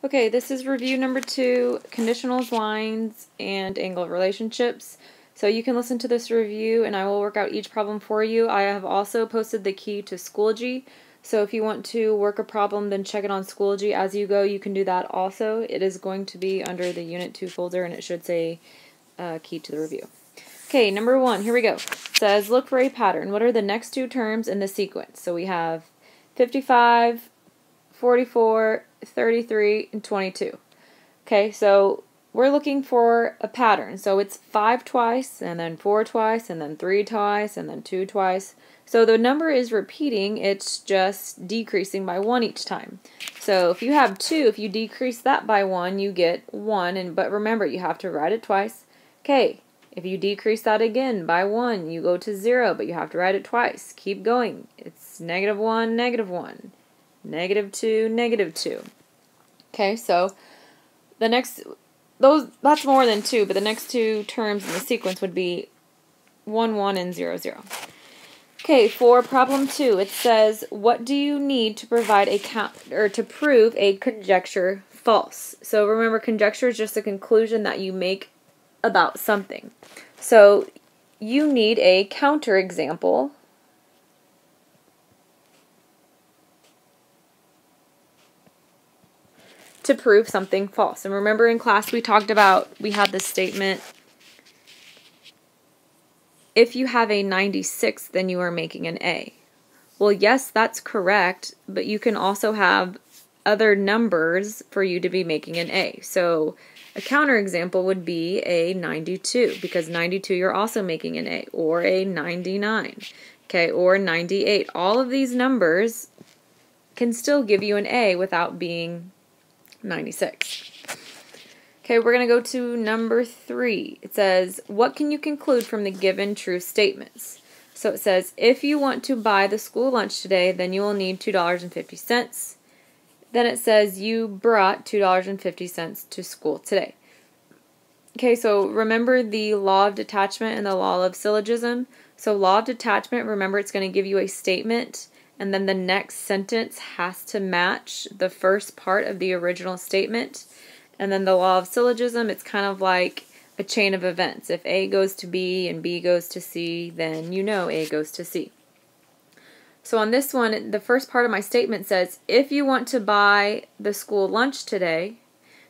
Okay, this is review number 2, conditionals, lines, and angle relationships. So you can listen to this review and I will work out each problem for you. I have also posted the key to Schoology. So if you want to work a problem, then check it on Schoology as you go. You can do that also. It is going to be under the Unit 2 folder and it should say key to the review. Okay, number 1, here we go. It says, look for a pattern. What are the next two terms in the sequence? So we have 55, 44, 33, and 22. Okay, so we're looking for a pattern. So it's 5 twice, and then 4 twice, and then 3 twice, and then 2 twice. So the number is repeating, it's just decreasing by 1 each time. So if you have 2, if you decrease that by 1, you get 1, but remember, you have to write it twice. Okay, if you decrease that again by 1, you go to 0, but you have to write it twice. Keep going. It's -1, -1. -2, -2. Okay, so the next, that's more than 2, but the next two terms in the sequence would be 1, 1, and 0, 0. Okay, for problem 2, it says, what do you need to provide a to prove a conjecture false? So remember, conjecture is just a conclusion that you make about something. So you need a counterexample to prove something false. And remember in class we talked about, we had this statement, if you have a 96, then you are making an A. Well, yes, that's correct, but you can also have other numbers for you to be making an A. So a counterexample would be a 92, because 92 you're also making an A, or a 99, okay, or 98. All of these numbers can still give you an A without being 96. Okay, we're going to go to number 3. It says, what can you conclude from the given true statements? So it says, if you want to buy the school lunch today, then you will need $2.50. Then it says, you brought $2.50 to school today. Okay, so remember the law of detachment and the law of syllogism. So law of detachment, remember it's going to give you a statement, and then the next sentence has to match the first part of the original statement. And then the law of syllogism, it's kind of like a chain of events. If A goes to B and B goes to C, then you know A goes to C. So on this one, the first part of my statement says, if you want to buy the school lunch today,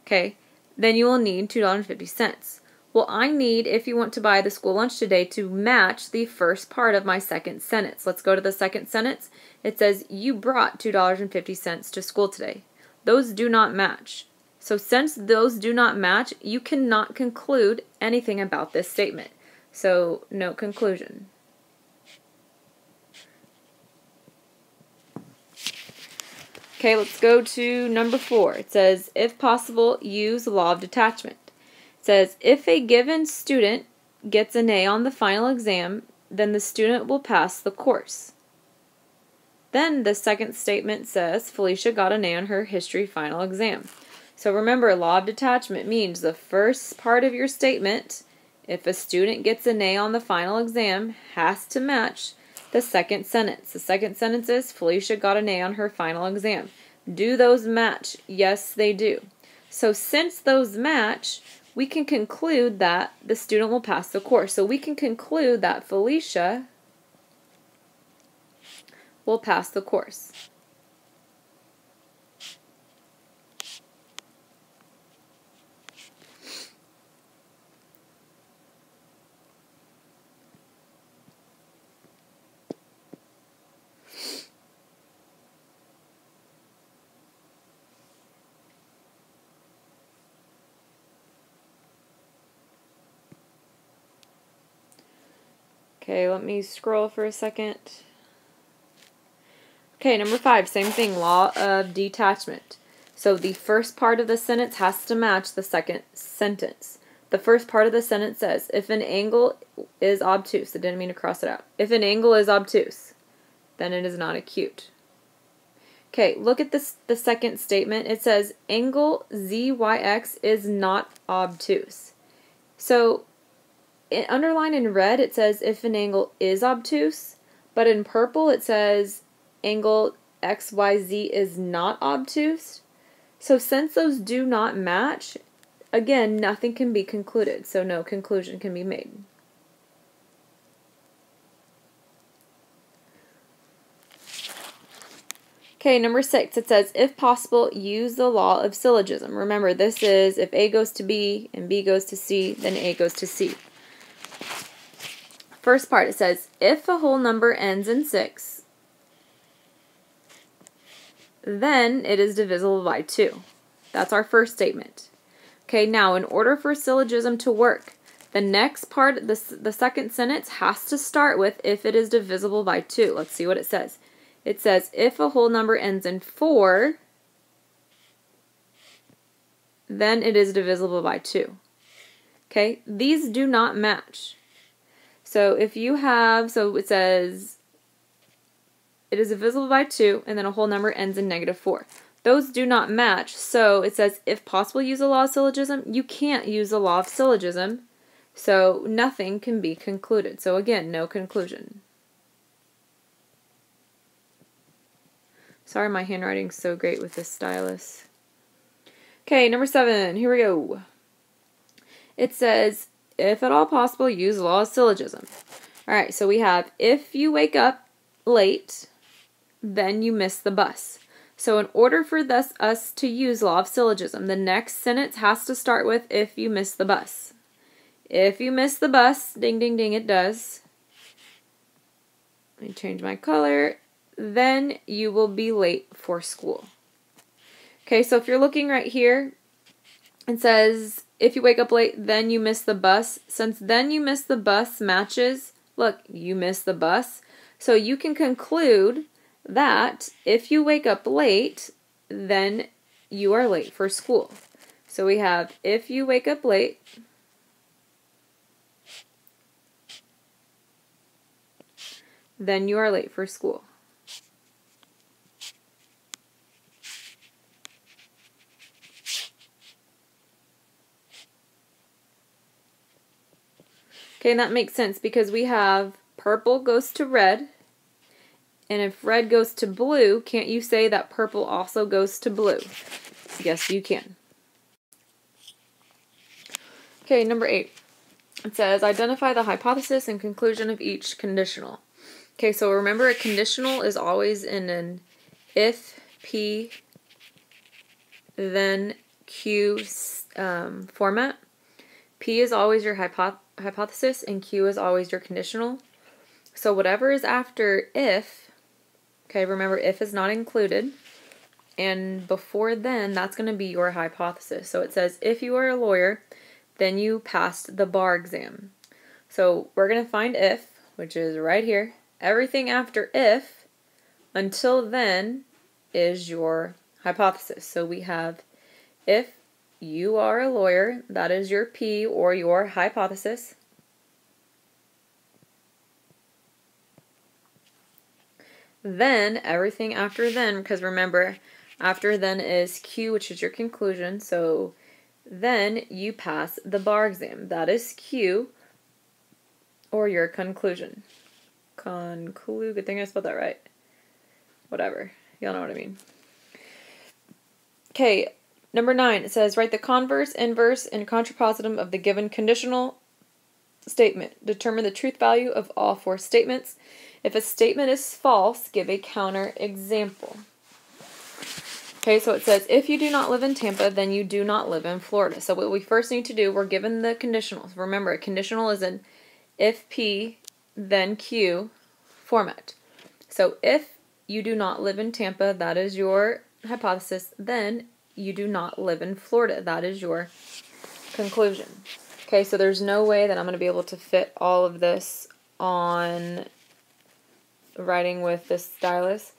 okay, then you will need $2.50. Well, I need, if you want to buy the school lunch today, to match the first part of my second sentence. Let's go to the second sentence. It says, you brought $2.50 to school today. Those do not match. So since those do not match, you cannot conclude anything about this statement. So no conclusion. Okay, let's go to number 4. It says, if possible, use law of detachment. It says, if a given student gets an A on the final exam, then the student will pass the course. Then the second statement says, Felicia got an A on her history final exam. So remember, law of detachment means the first part of your statement, if a student gets an A on the final exam, has to match the second sentence. The second sentence is, Felicia got an A on her final exam. Do those match? Yes, they do. So since those match, we can conclude that the student will pass the course. So we can conclude that Felicia will pass the course. Okay, let me scroll for a second. Okay, number 5, same thing, law of detachment. So the first part of the sentence has to match the second sentence. The first part of the sentence says, if an angle is obtuse, I didn't mean to cross it out. If an angle is obtuse, then it is not acute. Okay, look at this, the second statement. It says, angle ZYX is not obtuse. So, underlined in red, it says if an angle is obtuse, but in purple it says angle XYZ is not obtuse. So since those do not match, again, nothing can be concluded, so no conclusion can be made. Okay, number 6, it says, if possible, use the law of syllogism. Remember, this is if A goes to B and B goes to C, then A goes to C. First part, it says, if a whole number ends in 6, then it is divisible by 2. That's our first statement. Okay, now in order for syllogism to work, the next part, the second sentence, has to start with if it is divisible by 2. Let's see what it says. It says, if a whole number ends in 4, then it is divisible by 2. Okay, these do not match. So if you have, so it says, it is divisible by 2, and then a whole number ends in -4. Those do not match, so it says, if possible, use the law of syllogism. You can't use the law of syllogism, so nothing can be concluded. So again, no conclusion. Sorry, my handwriting's so great with this stylus. Okay, number 7, here we go. It says, if at all possible, use the law of syllogism. Alright, so we have, if you wake up late, then you miss the bus. So in order for us to use law of syllogism, the next sentence has to start with, if you miss the bus. If you miss the bus, ding, ding, ding, it does. Let me change my color. Then you will be late for school. Okay, so if you're looking right here, it says, if you wake up late, then you miss the bus. Since then you miss the bus matches, look, you miss the bus. So you can conclude that if you wake up late, then you are late for school. So we have, if you wake up late, then you are late for school. Okay, and that makes sense because we have purple goes to red, and if red goes to blue, can't you say that purple also goes to blue? Yes, you can. Okay, number 8. It says, identify the hypothesis and conclusion of each conditional. Okay, so remember a conditional is always in an if P, then Q format. P is always your hypothesis and Q is always your conditional. So whatever is after if, okay, remember if is not included, and before then, that's going to be your hypothesis. So it says, if you are a lawyer, then you passed the bar exam. So we're going to find if, which is right here. Everything after if, until then, is your hypothesis. So we have, if you are a lawyer, that is your P or your hypothesis. Then, everything after then, because remember, after then is Q, which is your conclusion. So then you pass the bar exam. That is Q or your conclusion. Good thing I spelled that right. Whatever. Y'all know what I mean. Okay, number 9. It says, write the converse, inverse, and contrapositum of the given conditional statement. Determine the truth value of all 4 statements. If a statement is false, give a counter example. Okay, so it says, if you do not live in Tampa, then you do not live in Florida. So what we first need to do, we're given the conditionals. Remember, a conditional is an if P, then Q format. So if you do not live in Tampa, that is your hypothesis, then you do not live in Florida. That is your conclusion. Okay, so there's no way that I'm going to be able to fit all of this on writing with this stylus,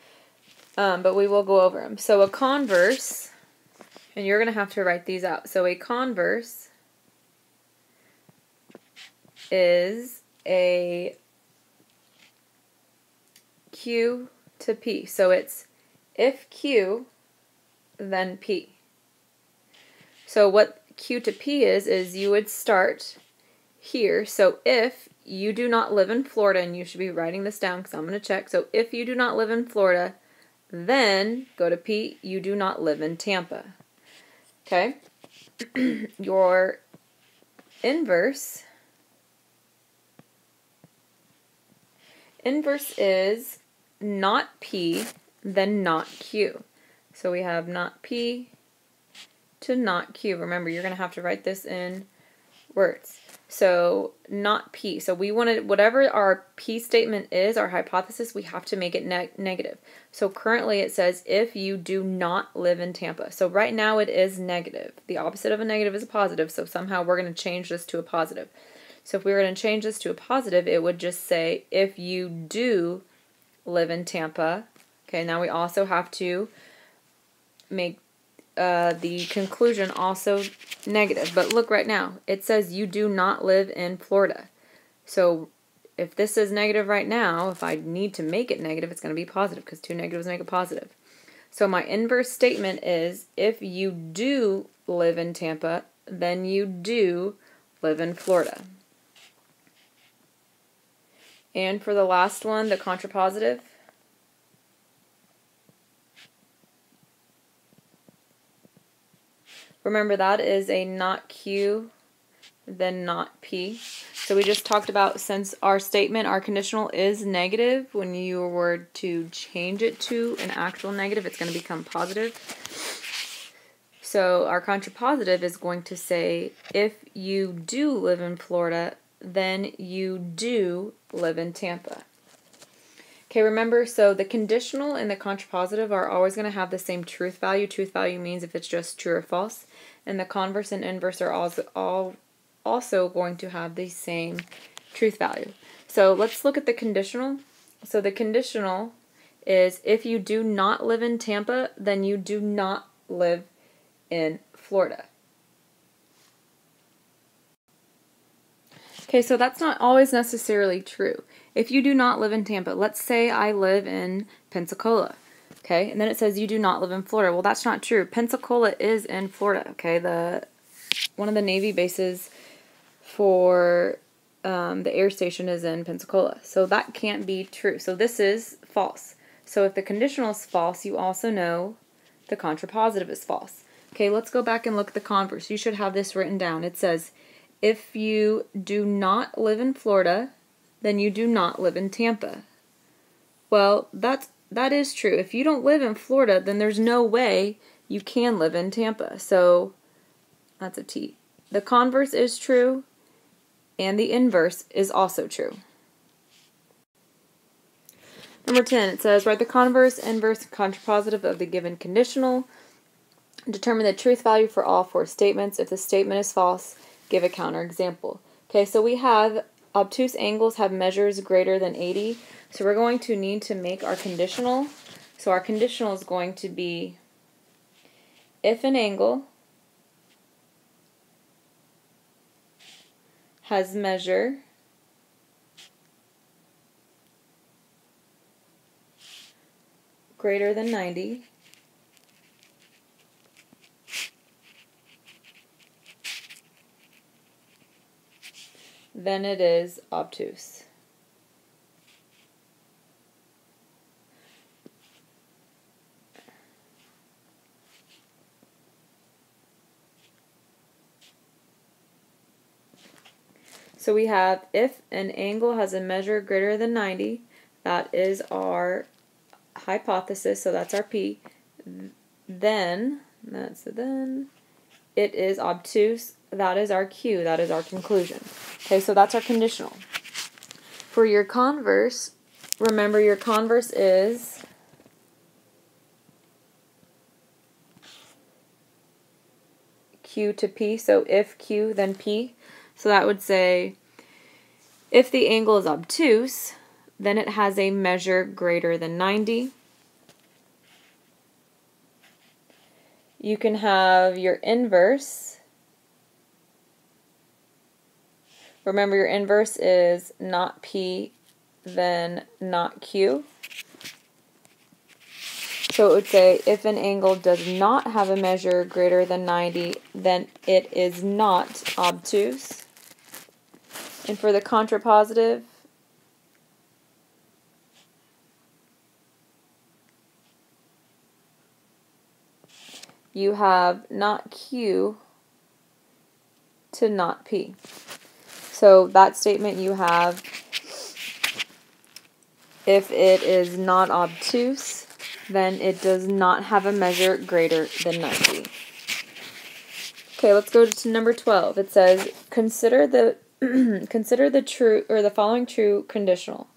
but we will go over them. So a converse, and you're going to have to write these out. So a converse is a Q to P. So it's if Q, then P. So what Q to P is you would start here. So if you do not live in Florida, and you should be writing this down because I'm going to check. So if you do not live in Florida, then go to P, you do not live in Tampa. Okay? Your inverse is not P, then not Q. So we have not P to not Q. Remember, you're going to have to write this in words. So not P. So we wanted, whatever our P statement is, our hypothesis, we have to make it negative. So currently it says, if you do not live in Tampa. So right now it is negative. The opposite of a negative is a positive. So somehow we're going to change this to a positive. So if we were going to change this to a positive, it would just say, if you do live in Tampa. Okay, now we also have to make the conclusion also negative. But look right now, it says you do not live in Florida. So if this is negative right now, if I need to make it negative, it's going to be positive because two negatives make a positive. So my inverse statement is, if you do live in Tampa, then you do live in Florida. And for the last one, the contrapositive, remember that is a not Q, then not P. So we just talked about, since our statement, our conditional is negative, when you were to change it to an actual negative, it's going to become positive. So our contrapositive is going to say, if you do live in Florida, then you do live in Tampa. Okay, remember, so the conditional and the contrapositive are always going to have the same truth value. Truth value means if it's just true or false. And the converse and inverse are also going to have the same truth value. So let's look at the conditional. So the conditional is, if you do not live in Tampa, then you do not live in Florida. Okay, so that's not always necessarily true. If you do not live in Tampa, let's say I live in Pensacola, okay, and then it says you do not live in Florida. Well, that's not true. Pensacola is in Florida, okay. One of the Navy bases for the air station is in Pensacola, so that can't be true. So this is false. So if the conditional is false, you also know the contrapositive is false. Okay, let's go back and look at the converse. You should have this written down. It says, if you do not live in Florida, then you do not live in Tampa. Well, that is true. If you don't live in Florida, then there's no way you can live in Tampa. So that's a T. The converse is true, and the inverse is also true. Number 10, it says, write the converse, inverse, and contrapositive of the given conditional. Determine the truth value for all four statements. If the statement is false, give a counterexample. Okay, so we have obtuse angles have measures greater than 80. So we're going to need to make our conditional. So our conditional is going to be, if an angle has measure greater than 90, then it is obtuse. So we have, if an angle has a measure greater than 90, that is our hypothesis, so that's our P, then, that's the then, it is obtuse, that is our Q, that is our conclusion. Okay, so that's our conditional. For your converse, remember your converse is Q to P, so if Q, then P. So that would say, if the angle is obtuse, then it has a measure greater than 90. You can have your inverse. Remember, your inverse is not P, then not Q. So it would say, if an angle does not have a measure greater than 90, then it is not obtuse. And for the contrapositive, you have not Q to not P. So that statement you have, if it is not obtuse, then it does not have a measure greater than 90. Okay, let's go to number 12. It says, consider the consider the true or the following true conditional.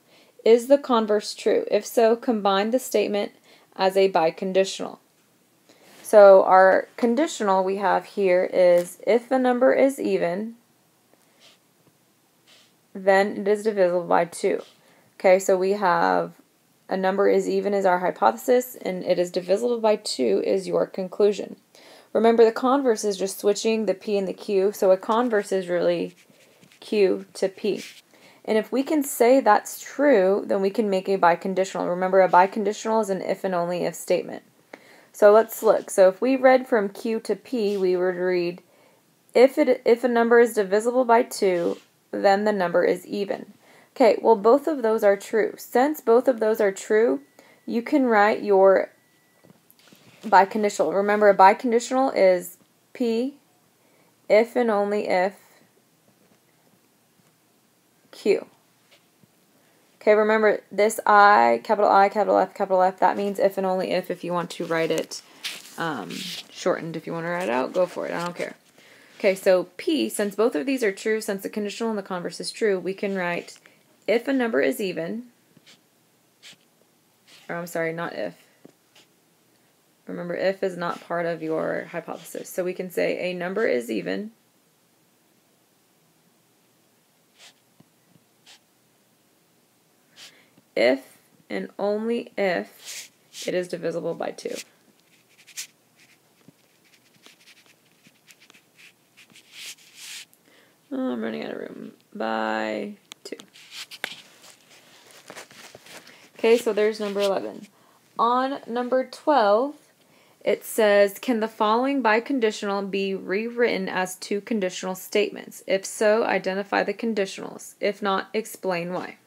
Is the converse true? If so, combine the statement as a biconditional. So our conditional we have here is if a number is even, then it is divisible by 2. Okay, so we have a number is even is our hypothesis, and it is divisible by 2 is your conclusion. Remember, the converse is just switching the P and the Q, so a converse is really Q to P. And if we can say that's true, then we can make a biconditional. Remember, a biconditional is an if and only if statement. So let's look. So if we read from Q to P, we would read, if a number is divisible by 2, then the number is even. Okay, well, both of those are true. Since both of those are true, you can write your biconditional. Remember, a biconditional is P, if and only if Q. Okay, remember this I, capital F, that means if and only if you want to write it shortened. If you want to write it out, go for it. I don't care. Okay, so P, since both of these are true, since the conditional and the converse is true, we can write if a number is even, or I'm sorry, not if. Remember, if is not part of your hypothesis. So we can say a number is even if and only if it is divisible by 2. Oh, I'm running out of room. By 2. Okay, so there's number 11. On number 12, it says, can the following biconditional be rewritten as two conditional statements? If so, identify the conditionals. If not, explain why.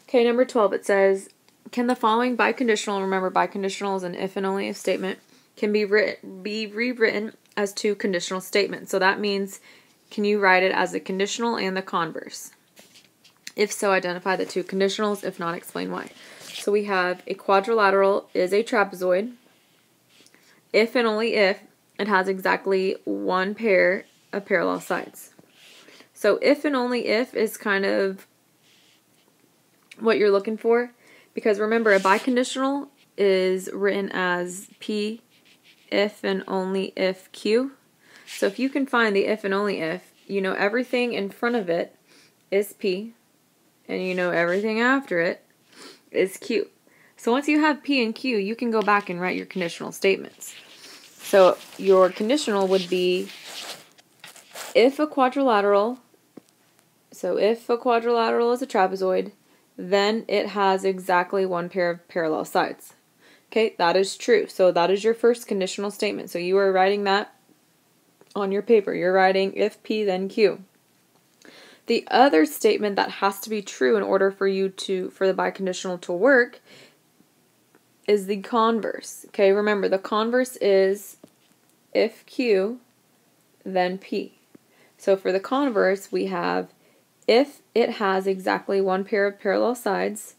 Okay, number 12, it says, can the following biconditional, remember biconditional is an if and only if statement, can be rewritten as two conditional statements. So that means, can you write it as the conditional and the converse? If so, identify the two conditionals. If not, explain why. So we have a quadrilateral is a trapezoid. If and only if it has exactly one pair of parallel sides. So if and only if is kind of what you're looking for, because remember, a biconditional is written as P, if and only if Q. So if you can find the if and only if, you know everything in front of it is P, and you know everything after it is Q. So once you have P and Q, you can go back and write your conditional statements. So your conditional would be if a quadrilateral, so if a quadrilateral is a trapezoid, then it has exactly one pair of parallel sides. Okay, that is true. So that is your first conditional statement. So you are writing that on your paper. You're writing if P, then Q. The other statement that has to be true in order for for the biconditional to work is the converse. Okay, remember the converse is if Q, then P. So for the converse, we have if it has exactly one pair of parallel sides,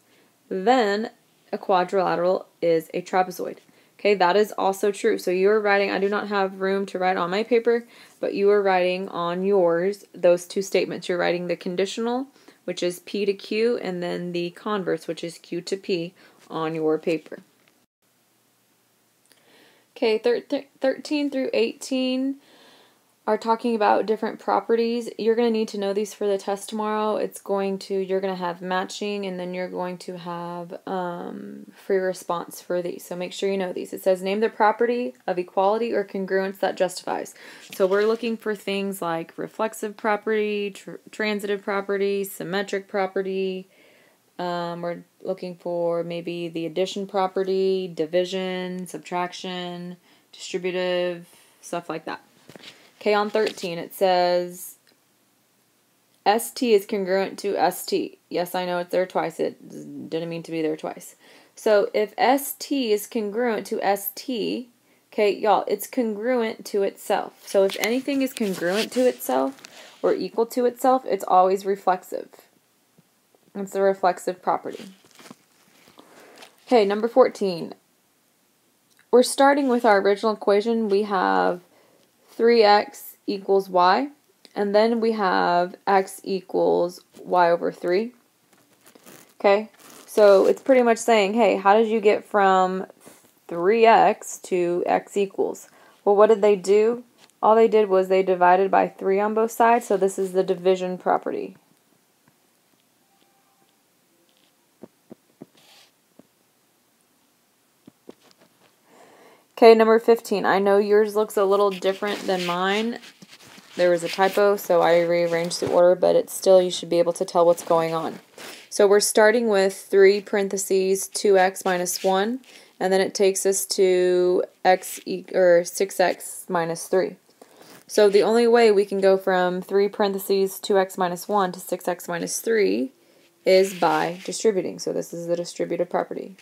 then a quadrilateral is a trapezoid. Okay, that is also true. So you are writing, I do not have room to write on my paper, but you are writing on yours those two statements. You're writing the conditional, which is P to Q, and then the converse, which is Q to P, on your paper. Okay, 13 through 18 are talking about different properties. You're going to need to know these for the test tomorrow. You're going to have matching, and then you're going to have free response for these. So make sure you know these. It says, name the property of equality or congruence that justifies. So we're looking for things like reflexive property, transitive property, symmetric property. We're looking for maybe the addition property, division, subtraction, distributive, stuff like that. Okay, on 13, it says, ST is congruent to ST. Yes, I know it's there twice. It didn't mean to be there twice. So if ST is congruent to ST, okay, y'all, it's congruent to itself. So if anything is congruent to itself or equal to itself, it's always reflexive. It's the reflexive property. Okay, number 14. We're starting with our original equation. We have 3x equals y, and then we have x equals y over 3. Okay, so it's pretty much saying, hey, how did you get from 3x to x equals? Well, what did they do? All they did was they divided by 3 on both sides, so this is the division property. Okay, number 15. I know yours looks a little different than mine. There was a typo, so I rearranged the order, but it's still, you should be able to tell what's going on. So we're starting with 3 parentheses 2x minus 1, and then it takes us to 6x minus 3. So the only way we can go from 3 parentheses 2x minus 1 to 6x minus 3 is by distributing. So this is the distributive property.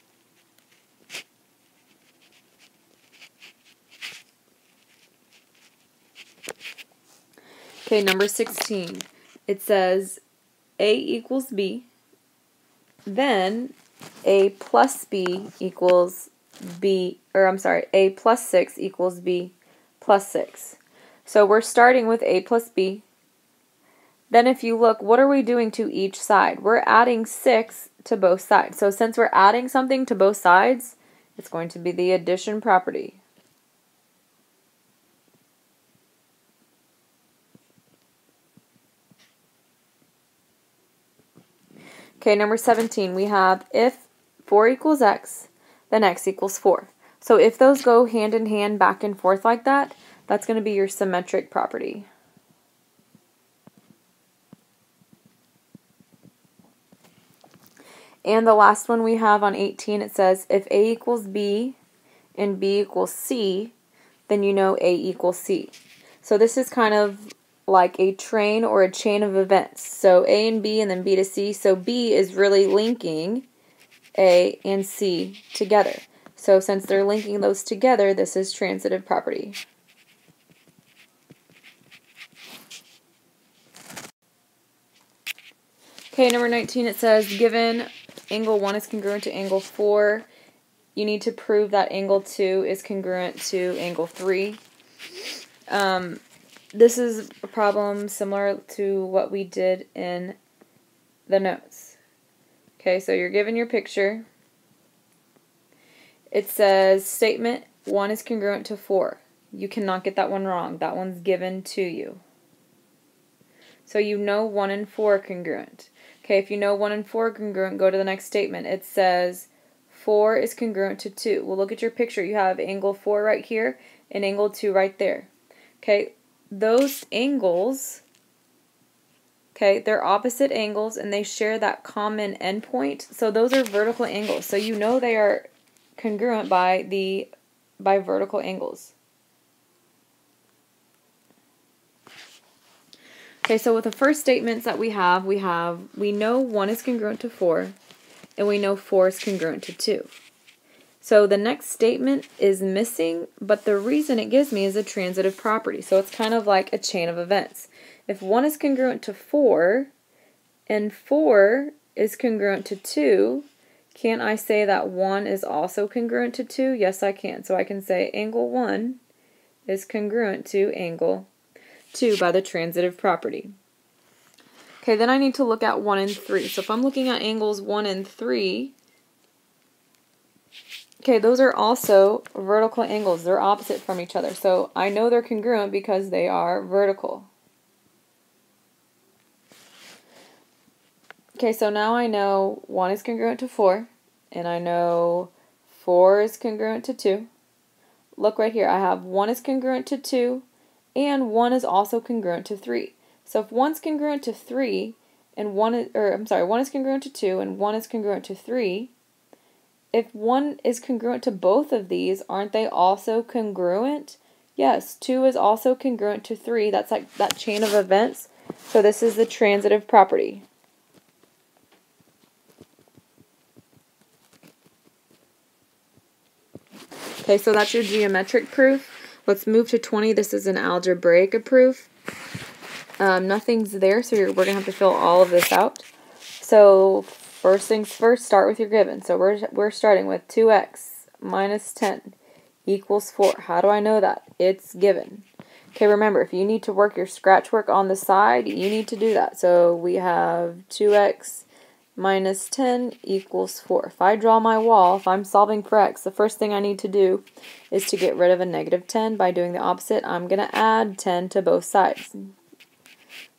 Okay, number 16. It says A equals B, then A plus B equals B, or I'm sorry, A plus 6 equals B plus 6. So we're starting with A plus B. Then if you look, what are we doing to each side? We're adding 6 to both sides. So since we're adding something to both sides, it's going to be the addition property. Okay, number 17, we have if 4 equals x, then x equals 4. So if those go hand in hand back and forth like that, that's going to be your symmetric property. And the last one we have on 18, it says if A equals B and B equals C, then you know A equals C. So this is kind of like a train or a chain of events. So A and B and then B to C. So B is really linking A and C together. So since they're linking those together, this is transitive property. Okay, number 19, it says given angle 1 is congruent to angle 4, you need to prove that angle 2 is congruent to angle 3. This is a problem similar to what we did in the notes. Okay, so you're given your picture. It says statement 1 is congruent to 4. You cannot get that one wrong. That one's given to you. So you know 1 and 4 are congruent. Okay, if you know 1 and 4 are congruent, go to the next statement. It says 4 is congruent to 2. Well, look at your picture. You have angle 4 right here and angle 2 right there. Okay, those angles, okay, they're opposite angles and they share that common endpoint. So those are vertical angles. So you know they are congruent by vertical angles. Okay, so with the first statements that we know 1 is congruent to 4 and we know 4 is congruent to 2. So the next statement is missing, but the reason it gives me is a transitive property. So it's kind of like a chain of events. If 1 is congruent to 4 and 4 is congruent to 2, can't I say that 1 is also congruent to 2? Yes, I can. So I can say angle 1 is congruent to angle 2 by the transitive property. Okay, then I need to look at 1 and 3. So if I'm looking at angles 1 and 3, okay, those are also vertical angles. They're opposite from each other. So I know they're congruent because they are vertical. Okay, so now I know 1 is congruent to 4, and I know 4 is congruent to 2. Look right here. I have 1 is congruent to 2, and 1 is also congruent to 3. So if 1's congruent to 3, and 1 is congruent to 2, and 1 is congruent to 3, if 1 is congruent to both of these, aren't they also congruent? Yes, 2 is also congruent to 3. That's like that chain of events. So this is the transitive property. Okay, so that's your geometric proof. Let's move to 20. This is an algebraic proof. Nothing's there, so we're going to have to fill all of this out. So first things first, start with your given. So we're starting with 2x minus 10 equals 4. How do I know that? It's given. Okay, remember, if you need to work your scratch work on the side, you need to do that. So we have 2x minus 10 equals 4. If I draw my wall, if I'm solving for x, the first thing I need to do is to get rid of a negative 10. By doing the opposite, I'm going to add 10 to both sides.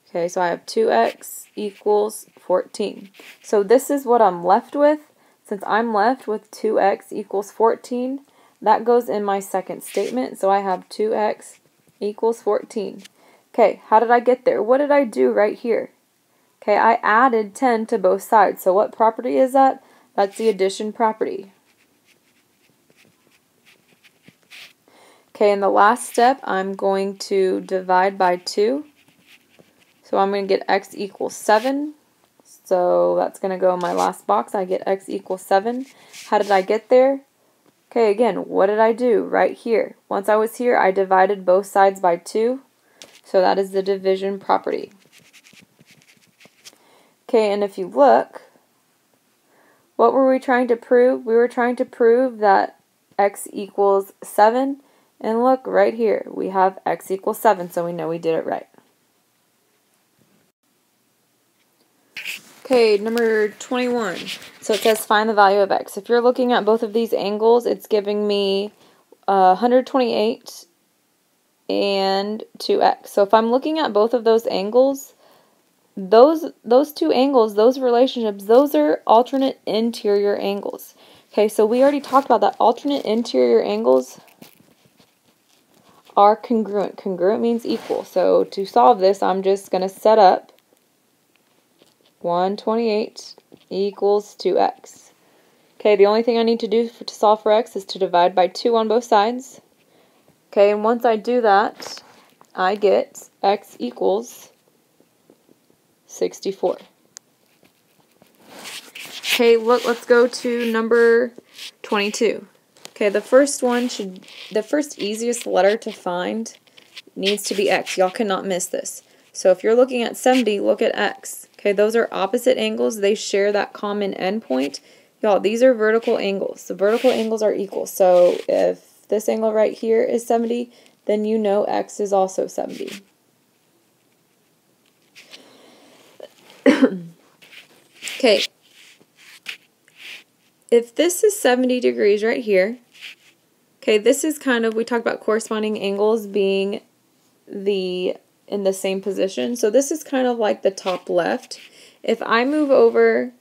Okay, so I have 2x equals 14. So this is what I'm left with. Since I'm left with 2x equals 14, that goes in my second statement. So I have 2x equals 14. Okay, how did I get there? What did I do right here? Okay, I added 10 to both sides. So what property is that? That's the addition property. Okay, in the last step, I'm going to divide by 2. So I'm going to get x equals 7. So that's going to go in my last box. I get x equals 7. How did I get there? Okay, again, what did I do? Right here. Once I was here, I divided both sides by 2. So that is the division property. Okay, and if you look, what were we trying to prove? We were trying to prove that x equals 7. And look, right here, we have x equals 7, so we know we did it right. Okay, number 21. So it says find the value of x. If you're looking at both of these angles, it's giving me 128 and 2x. So if I'm looking at both of those angles, those two angles, those relationships, those are alternate interior angles. Okay, so we already talked about that. Alternate interior angles are congruent. Congruent means equal. So to solve this, I'm just going to set up 128 equals 2x. Okay, the only thing I need to do to solve for x is to divide by 2 on both sides. Okay, and once I do that, I get x equals 64. Okay, look, let's go to number 22. Okay, the first easiest letter to find needs to be x. Y'all cannot miss this. So if you're looking at 70, look at x. Okay, those are opposite angles. They share that common endpoint. Y'all, these are vertical angles. The vertical angles are equal. So if this angle right here is 70, then you know x is also 70. Okay, if this is 70 degrees right here, okay, this is kind of, we talked about corresponding angles being in the same position. So this is kind of like the top left. If I move over,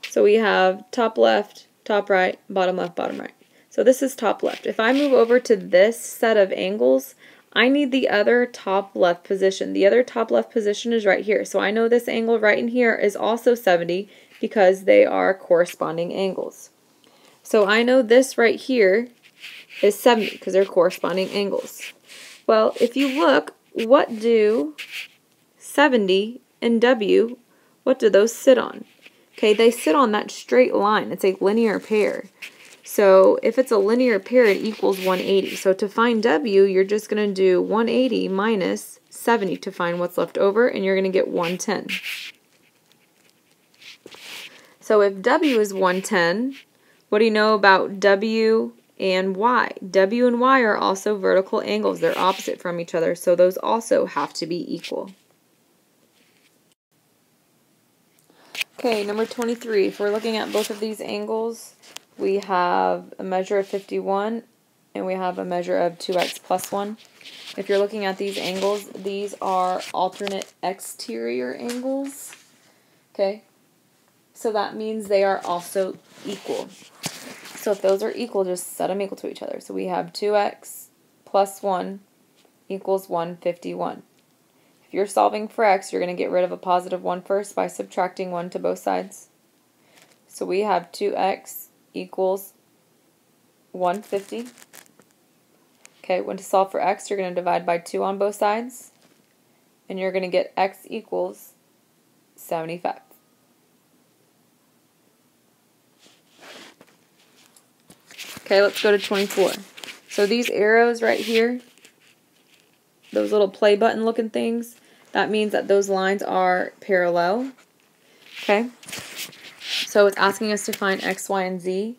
so we have top left, top right, bottom left, bottom right. So this is top left. If I move over to this set of angles, I need the other top left position. The other top left position is right here. So I know this angle right in here is also 70 because they are corresponding angles. So I know this right here is 70 because they're corresponding angles. Well, if you look, what do 70 and W, what do those sit on? Okay, they sit on that straight line. It's a linear pair. So if it's a linear pair, it equals 180. So to find W, you're just going to do 180 minus 70 to find what's left over, and you're going to get 110. So if W is 110, what do you know about W and Y? W and Y are also vertical angles. They're opposite from each other, so those also have to be equal. Okay, number 23. If we're looking at both of these angles, we have a measure of 51 and we have a measure of 2x plus 1. If you're looking at these angles, these are alternate exterior angles. Okay, so that means they are also equal. So if those are equal, just set them equal to each other. So we have 2x plus 1 equals 151. If you're solving for x, you're going to get rid of a positive 1 first by subtracting 1 to both sides. So we have 2x equals 150. Okay, when to solve for x, you're going to divide by 2 on both sides. And you're going to get x equals 75. Okay, let's go to 24. So these arrows right here, those little play button looking things, that means that those lines are parallel. Okay? So it's asking us to find x, y, and z.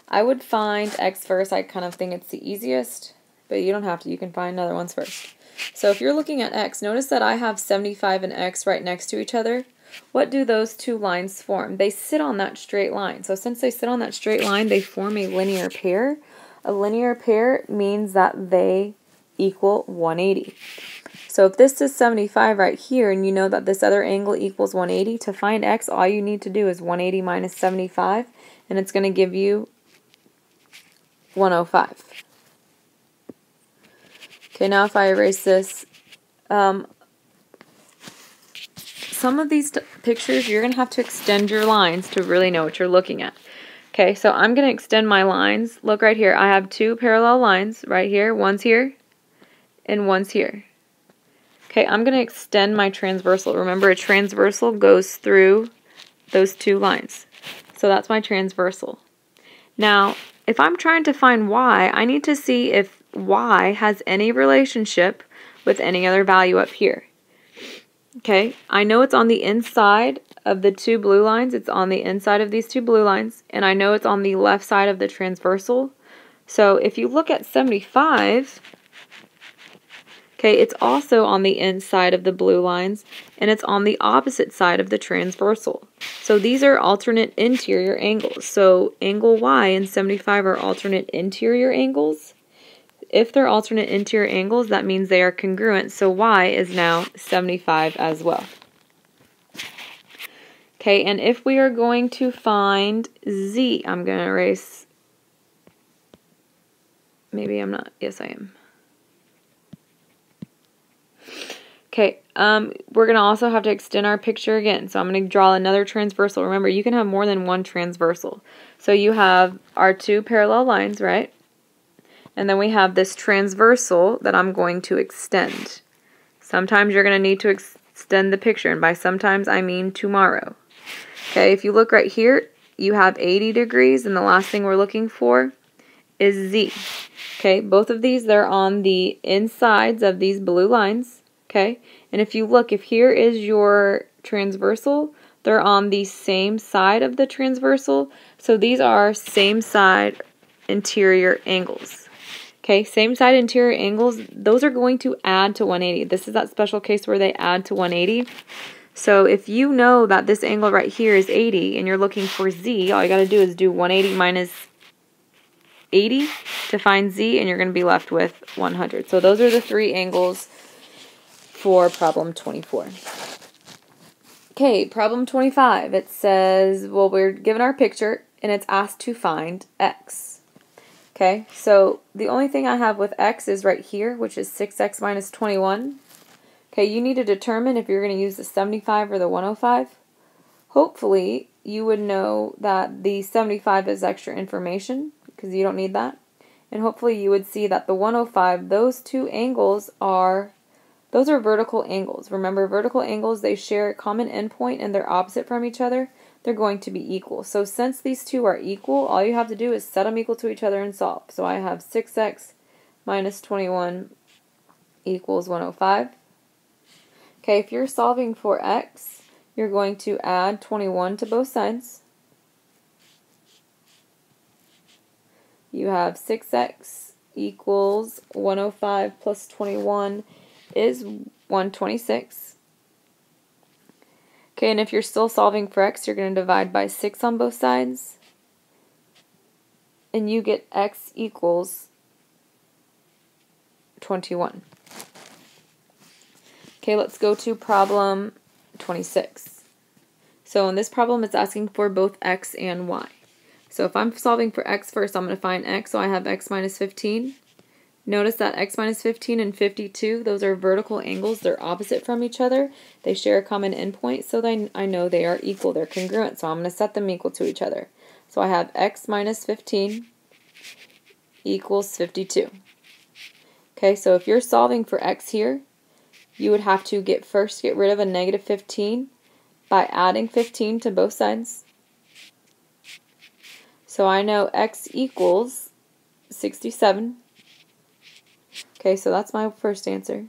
I would find x first. I kind of think it's the easiest, but you don't have to. You can find other ones first. So if you're looking at x, notice that I have 75 and x right next to each other. What do those two lines form? They sit on that straight line. So since they sit on that straight line, they form a linear pair. A linear pair means that they equal 180. So if this is 75 right here, and you know that this other angle equals 180, to find x, all you need to do is 180 minus 75, and it's going to give you 105. Okay, now if I erase this, some of these pictures, you're going to have to extend your lines to really know what you're looking at. Okay, so I'm going to extend my lines. Look right here. I have two parallel lines right here. One's here and one's here. Okay, I'm going to extend my transversal. Remember, a transversal goes through those two lines. So that's my transversal. Now, if I'm trying to find y, I need to see if y has any relationship with any other value up here. Okay, I know it's on the inside of the two blue lines. It's on the inside of these two blue lines, and I know it's on the left side of the transversal. So if you look at 75, okay, it's also on the inside of the blue lines, and it's on the opposite side of the transversal. So these are alternate interior angles. So angle y and 75 are alternate interior angles. If they're alternate interior angles, that means they are congruent, so y is now 75 as well. Okay, and if we are going to find z, I'm going to erase, maybe I'm not, yes I am. Okay, we're going to also have to extend our picture again, so I'm going to draw another transversal. Remember, you can have more than one transversal. So you have our two parallel lines, right? And then we have this transversal that I'm going to extend. Sometimes you're going to need to extend the picture, and by sometimes I mean tomorrow. Okay, if you look right here, you have 80 degrees, and the last thing we're looking for is z. Okay, both of these, they're on the insides of these blue lines. Okay, and if you look, if here is your transversal, they're on the same side of the transversal, so these are same side interior angles. Okay, same side interior angles, those are going to add to 180. This is that special case where they add to 180. So if you know that this angle right here is 80 and you're looking for z, all you got to do is do 180 minus 80 to find z, and you're going to be left with 100. So those are the three angles for problem 24. Okay, problem 25. It says, well, we're given our picture and it's asked to find x. Okay, so the only thing I have with x is right here, which is 6x minus 21. Okay, you need to determine if you're going to use the 75 or the 105. Hopefully, you would know that the 75 is extra information, because you don't need that. And hopefully you would see that the 105, those two angles are, those are vertical angles. Remember, vertical angles, they share a common endpoint and they're opposite from each other. They're going to be equal. So since these two are equal, all you have to do is set them equal to each other and solve. So I have 6x minus 21 equals 105. Okay, if you're solving for x, you're going to add 21 to both sides. You have 6x equals 105 plus 21 is 126. Okay, and if you're still solving for x, you're going to divide by 6 on both sides. And you get x equals 21. Okay, let's go to problem 26. So in this problem, it's asking for both x and y. So if I'm solving for x first, I'm going to find x, so I have x minus 15. Notice that x minus 15 and 52, those are vertical angles. They're opposite from each other. They share a common endpoint, so I know they are equal. They're congruent, so I'm going to set them equal to each other. So I have x minus 15 equals 52. Okay, so if you're solving for x here, you would have to first get rid of a negative 15 by adding 15 to both sides. So I know x equals 67. Okay, so that's my first answer.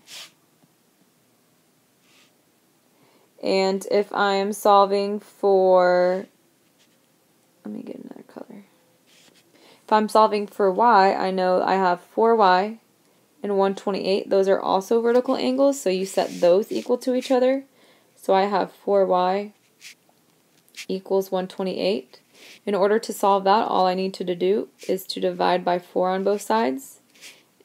And if I am solving for, let me get another color. If I'm solving for y, I know I have 4y and 128. Those are also vertical angles, so you set those equal to each other. So I have 4y equals 128. In order to solve that, all I need to do is to divide by 4 on both sides.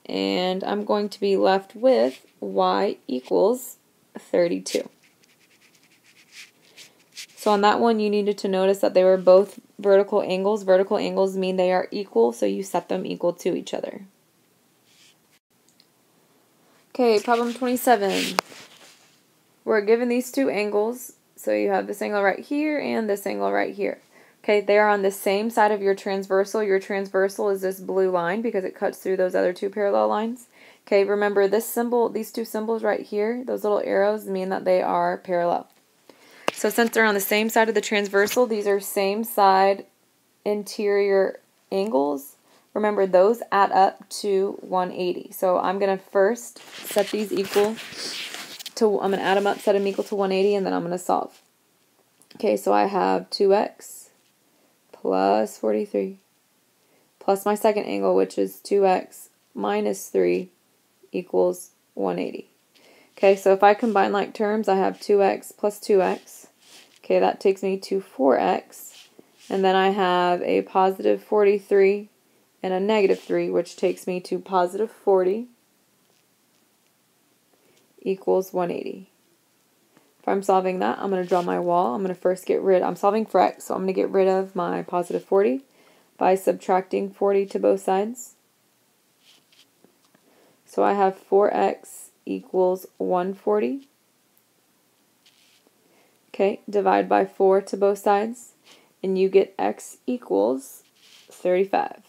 And I'm going to be left with y equals 32. So on that one, you needed to notice that they were both vertical angles. Vertical angles mean they are equal, so you set them equal to each other. Okay, problem 27. We're given these two angles, so you have this angle right here and this angle right here. Okay, they are on the same side of your transversal. Your transversal is this blue line because it cuts through those other two parallel lines. Okay, remember this symbol, these two symbols right here, those little arrows mean that they are parallel. So since they're on the same side of the transversal, these are same side interior angles. Remember, those add up to 180. So I'm going to first set these equal to, I'm going to add them up, set them equal to 180, and then I'm going to solve. Okay, so I have 2x plus 43 plus my second angle, which is 2x minus 3 equals 180. Okay, so if I combine like terms, I have 2x plus 2x. Okay, that takes me to 4x. And then I have a positive 43 and a negative 3, which takes me to positive 40 equals 180. If I'm solving that, I'm going to draw my wall. I'm going to first get rid, I'm solving for x, so I'm going to get rid of my positive 40 by subtracting 40 to both sides. So I have 4x equals 140. Okay, divide by 4 to both sides, and you get x equals 35.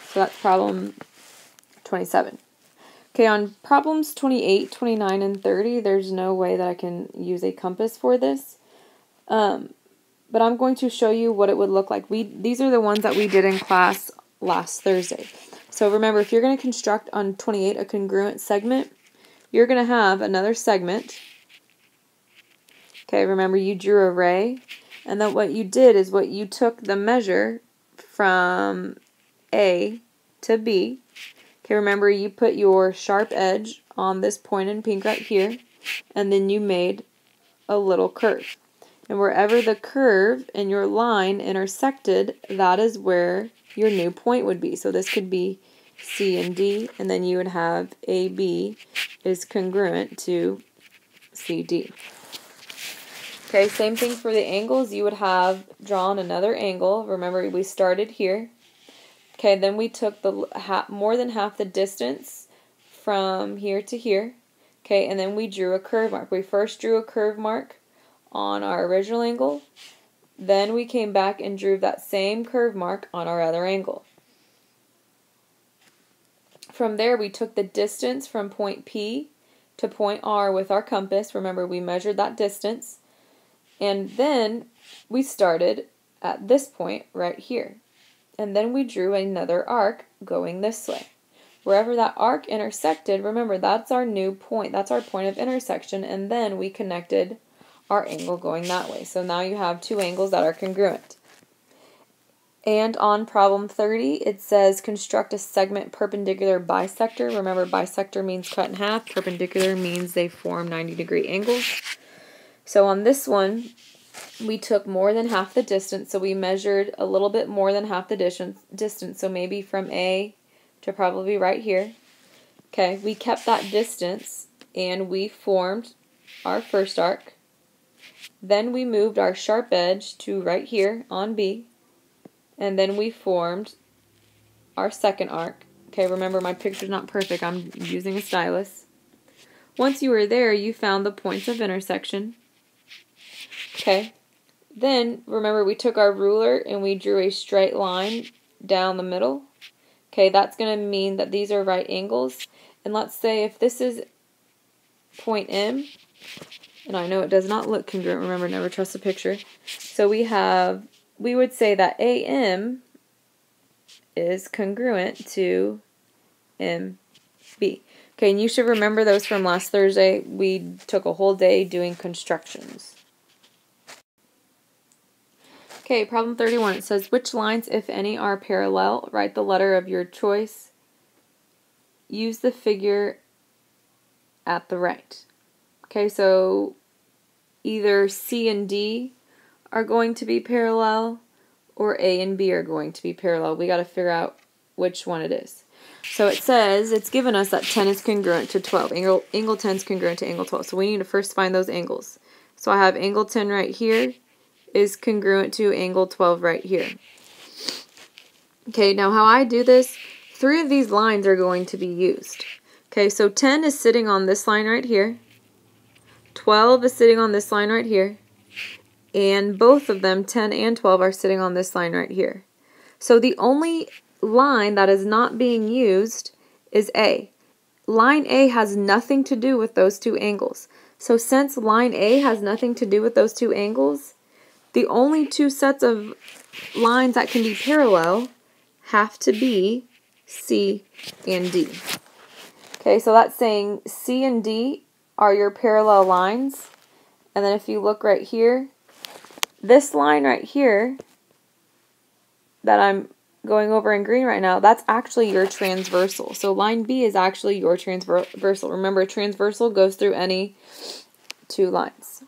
So that's problem 27. Okay, on problems 28, 29, and 30, there's no way that I can use a compass for this. But I'm going to show you what it would look like. These are the ones that we did in class last Thursday. So remember, if you're going to construct on 28 a congruent segment, you're going to have another segment. Okay, remember you drew a ray, and then what you did is what you took the measure from A to B. Okay, remember you put your sharp edge on this point in pink right here, and then you made a little curve. And wherever the curve and your line intersected, that is where your new point would be. So this could be C and D, and then you would have AB is congruent to CD. Okay, same thing for the angles. You would have drawn another angle. Remember, we started here. Okay, then we took the more than half the distance from here to here. Okay, and then we drew a curve mark. We first drew a curve mark on our original angle. Then we came back and drew that same curve mark on our other angle. From there, we took the distance from point P to point R with our compass. Remember, we measured that distance. And then we started at this point right here. And then we drew another arc going this way. Wherever that arc intersected, remember, that's our new point. That's our point of intersection. And then we connected our angle going that way. So now you have two angles that are congruent. And on problem 30, it says construct a segment perpendicular bisector. Remember, bisector means cut in half. Perpendicular means they form 90-degree angles. So on this one, we took more than half the distance. So we measured a little bit more than half the distance. So maybe from A to probably right here. Okay, we kept that distance and we formed our first arc. Then we moved our sharp edge to right here on B. And then we formed our second arc. Okay, remember my picture's not perfect. I'm using a stylus. Once you were there, you found the points of intersection. Okay, then remember we took our ruler and we drew a straight line down the middle. Okay, that's going to mean that these are right angles. And let's say if this is point M, and I know it does not look congruent, remember, never trust a picture. So we would say that AM is congruent to MB. Okay, and you should remember those from last Thursday. We took a whole day doing constructions. Okay, problem 31. It says, which lines, if any, are parallel? Write the letter of your choice. Use the figure at the right. Okay, so either C and D are going to be parallel, or A and B are going to be parallel. We got to figure out which one it is. So it says, it's given us that 10 is congruent to 12. Angle 10 is congruent to angle 12. So we need to first find those angles. So I have angle 10 right here is congruent to angle 12 right here. Okay, now how I do this, 3 of these lines are going to be used. Okay, so 10 is sitting on this line right here. 12 is sitting on this line right here. And both of them, 10 and 12, are sitting on this line right here. So the only line that is not being used is A. Line A has nothing to do with those two angles. So since line A has nothing to do with those two angles, the only two sets of lines that can be parallel have to be C and D. Okay, so that's saying C and D are your parallel lines. And then if you look right here, this line right here that I'm going over in green right now, that's actually your transversal. So line B is actually your transversal. Remember, a transversal goes through any two lines.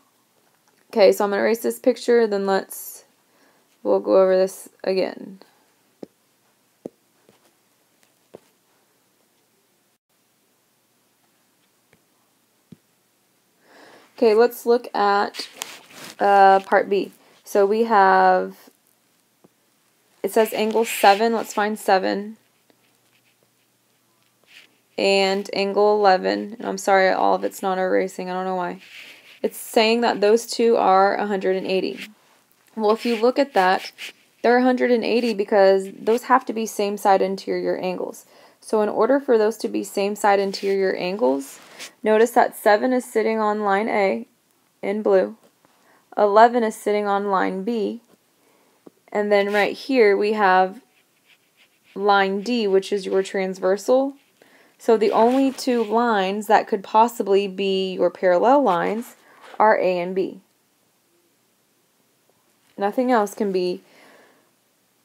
Okay, so I'm going to erase this picture, then we'll go over this again. Okay, let's look at part B. So we have, it says angle 7. Let's find 7. And angle 11. And I'm sorry, all of it's not erasing. I don't know why. It's saying that those two are 180. Well, if you look at that, they're 180 because those have to be same side interior angles. So in order for those to be same side interior angles, notice that 7 is sitting on line A in blue. 11 is sitting on line B. And then right here we have line D, which is your transversal. So the only two lines that could possibly be your parallel lines are A and B. Nothing else can be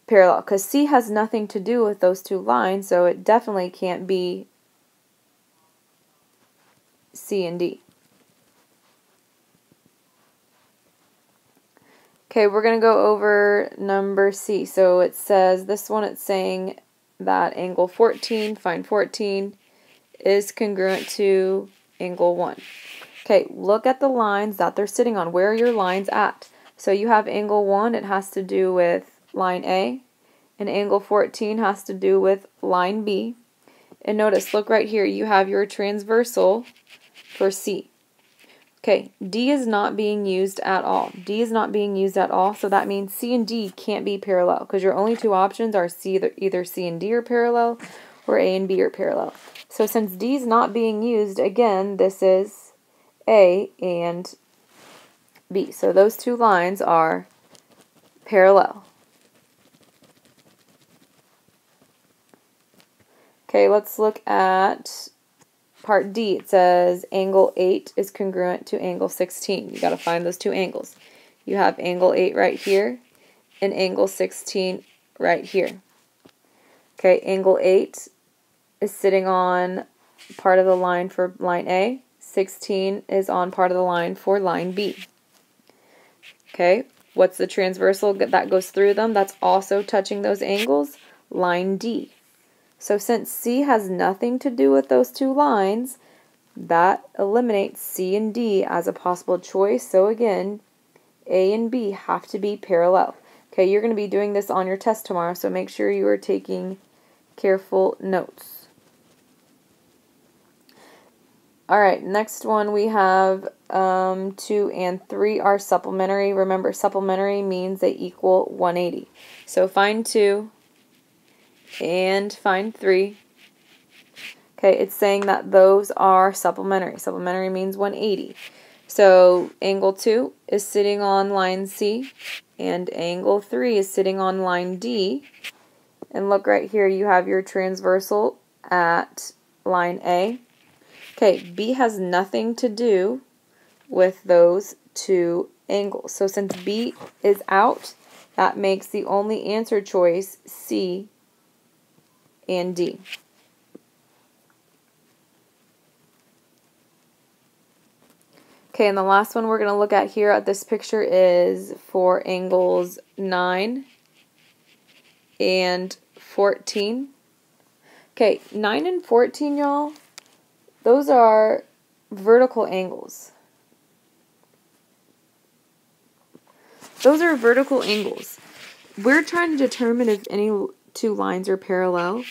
parallel because C has nothing to do with those two lines, so it definitely can't be C and D. Okay, we're going to go over number C. So it says, this one it's saying that angle 14, find 14, is congruent to angle 1. Okay, look at the lines that they're sitting on. Where are your lines at? So you have angle 1, it has to do with line A, and angle 14 has to do with line B. And notice, look right here, you have your transversal for C. Okay, D is not being used at all. D is not being used at all, so that means C and D can't be parallel because your only two options are either C and D are parallel or A and B are parallel. So since D is not being used, again, this is A and B. So those two lines are parallel. Okay, let's look at part D. It says angle 8 is congruent to angle 16. You got to find those two angles. You have angle 8 right here and angle 16 right here. Okay, angle 8 is sitting on part of the line for line A. 16 is on part of the line for line B. Okay, what's the transversal that goes through them? That's also touching those angles, line D. So since C has nothing to do with those two lines, that eliminates C and D as a possible choice. So again, A and B have to be parallel. Okay, you're going to be doing this on your test tomorrow, so make sure you are taking careful notes. Alright, next one we have 2 and 3 are supplementary. Remember, supplementary means they equal 180. So find 2 and find 3. Okay, it's saying that those are supplementary. Supplementary means 180. So angle 2 is sitting on line C, and angle 3 is sitting on line D. And look right here, you have your transversal at line A. Okay, B has nothing to do with those two angles. So since B is out, that makes the only answer choice C and D. Okay, and the last one we're going to look at here at this picture is for angles 9 and 14. Okay, 9 and 14, y'all, those are vertical angles. Those are vertical angles. We're trying to determine if any two lines are parallel.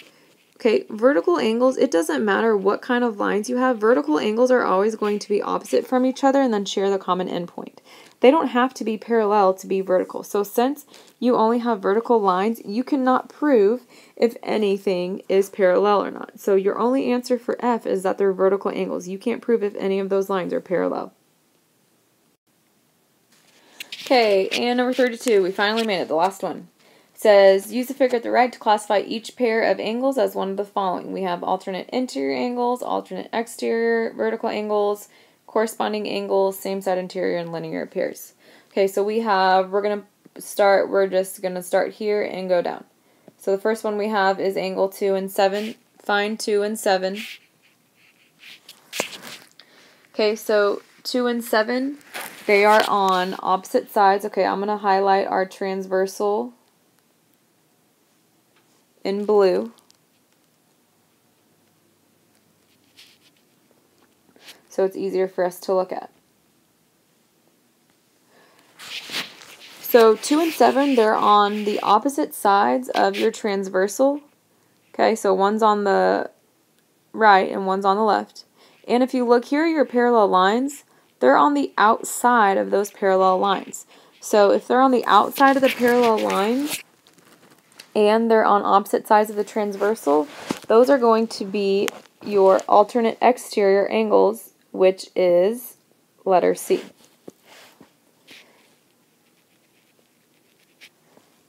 Okay, vertical angles, it doesn't matter what kind of lines you have. Vertical angles are always going to be opposite from each other and then share the common endpoint. They don't have to be parallel to be vertical. So since you only have vertical lines, you cannot prove if anything is parallel or not. So your only answer for F is that they're vertical angles. You can't prove if any of those lines are parallel. Okay, and number 32, we finally made it, the last one. Says, use the figure at the right to classify each pair of angles as one of the following. We have alternate interior angles, alternate exterior, vertical angles, corresponding angles, same side interior, and linear pairs. Okay, so we're just going to start here and go down. So the first one we have is angle 2 and 7. Find 2 and 7. Okay, so 2 and 7, they are on opposite sides. Okay, I'm going to highlight our transversal in blue. So it's easier for us to look at. So 2 and 7, they're on the opposite sides of your transversal. Okay, so one's on the right and one's on the left. And if you look here, your parallel lines, they're on the outside of those parallel lines. So if they're on the outside of the parallel lines, and they're on opposite sides of the transversal, those are going to be your alternate exterior angles, which is letter C.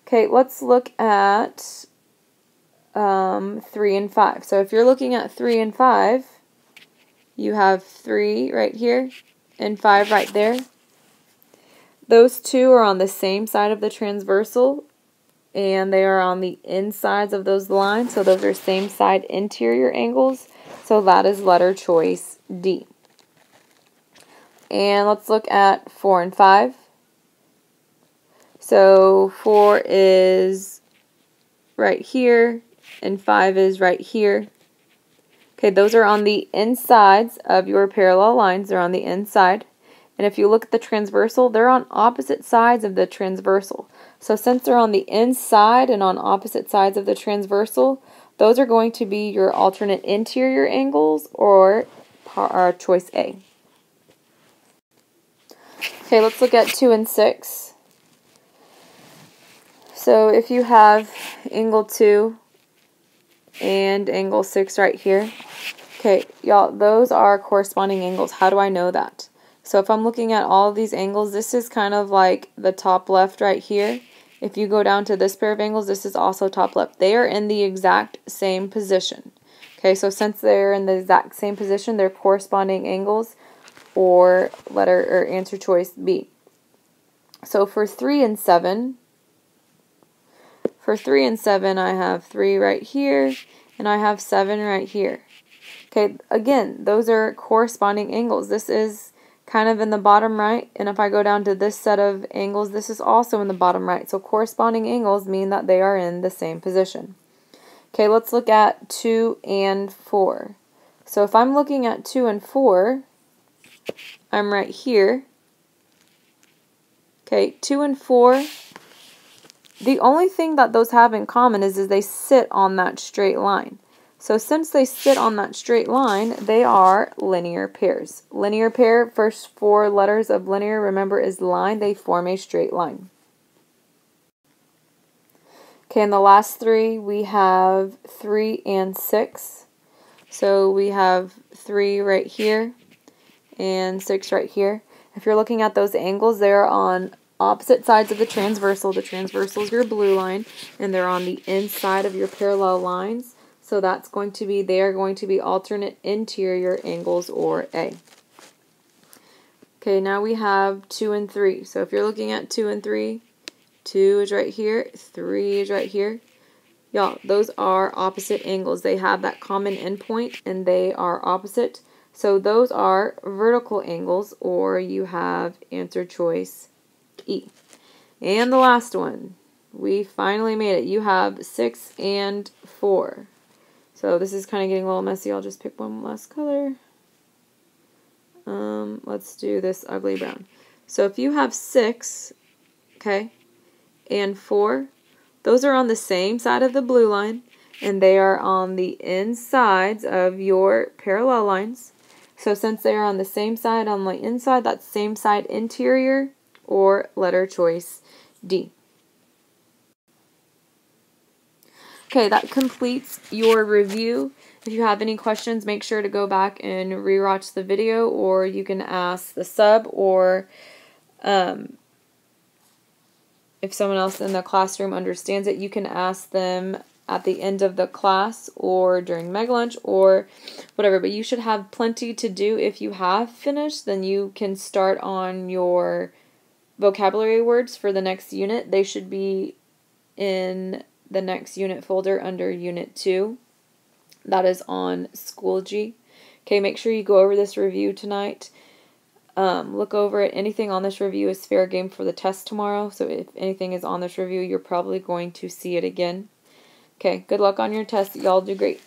Okay, let's look at 3 and 5. So if you're looking at 3 and 5, you have 3 right here and 5 right there. Those two are on the same side of the transversal, and they are on the insides of those lines, so those are same side interior angles, so that is letter choice D. And let's look at 4 and 5. So 4 is right here, and 5 is right here. Okay, those are on the insides of your parallel lines. They're on the inside. And if you look at the transversal, they're on opposite sides of the transversal. So since they're on the inside and on opposite sides of the transversal, those are going to be your alternate interior angles, or choice A. Okay, let's look at 2 and 6. So if you have angle 2 and angle 6 right here, okay, y'all, those are corresponding angles. How do I know that? So if I'm looking at all of these angles, this is kind of like the top left right here. If you go down to this pair of angles, this is also top left. They are in the exact same position. Okay, so since they're in the exact same position, they're corresponding angles, or answer choice B. So for 3 and 7, I have 3 right here, and I have 7 right here. Okay, again, those are corresponding angles. This is kind of in the bottom right, and if I go down to this set of angles, this is also in the bottom right. So corresponding angles mean that they are in the same position. Okay, let's look at 2 and 4. So if I'm looking at 2 and 4, I'm right here. Okay, 2 and 4, the only thing that those have in common is they sit on that straight line. So since they sit on that straight line, they are linear pairs. Linear pair, first 4 letters of linear, remember, is line. They form a straight line. Okay, and the last 3, we have 3 and 6. So we have 3 right here and 6 right here. If you're looking at those angles, they're on opposite sides of the transversal. The transversal is your blue line, and they're on the inside of your parallel lines. So that's going to be, they are going to be alternate interior angles, or A. Okay, now we have 2 and 3. So if you're looking at 2 and 3, 2 is right here, 3 is right here. Y'all, those are opposite angles. They have that common endpoint, and they are opposite. So those are vertical angles, or you have answer choice E. And the last one, we finally made it. You have 6 and 4. So this is kind of getting a little messy. I'll just pick one last color. Let's do this ugly brown. So if you have 6, okay, and 4, those are on the same side of the blue line, and they are on the insides of your parallel lines. So since they are on the same side on the inside, that's same side interior, or letter choice D. Okay, that completes your review. If you have any questions, make sure to go back and rewatch the video, or you can ask the sub, or if someone else in the classroom understands it, you can ask them at the end of the class or during Meg Lunch or whatever. But you should have plenty to do. If you have finished, then you can start on your vocabulary words for the next unit. They should be in the next unit folder under Unit 2. That is on Schoology. Okay, make sure you go over this review tonight. Look over it. Anything on this review is fair game for the test tomorrow. So if anything is on this review, you're probably going to see it again. Okay, good luck on your test. Y'all do great.